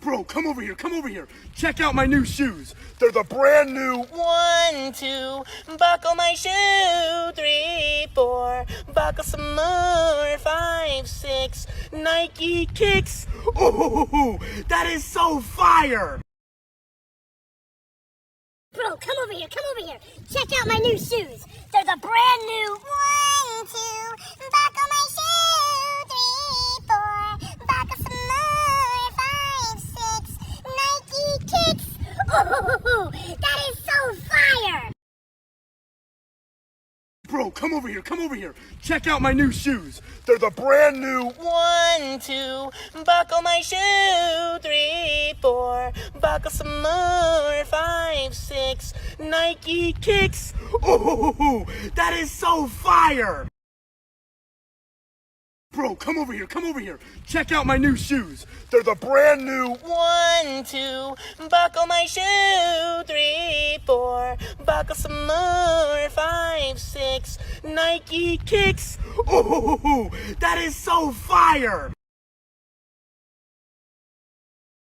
Bro, come over here, come over here. Check out my new shoes. They're the brand new 1, 2, buckle my shoe. 3, 4, buckle some more. 5, 6, Nike kicks. Oh, that is so fire. Bro, come over here, come over here. Check out my new shoes. They're the brand new 1, 2, buckle my shoe. 3, 4, buckle some more. 5, 6, Nike kicks. Oh, that is so fire. Bro, come over here, come over here. Check out my new shoes. They're the brand new 1, 2, buckle my shoe. 3, 4, buckle some more. 5, 6, Nike kicks. Oh, that is so fire. Bro, come over here, come over here. Check out my new shoes. They're the brand new 1, 2, buckle my shoe. 3, 4, buckle some more. 5, 6, Nike kicks. Oh, that is so fire.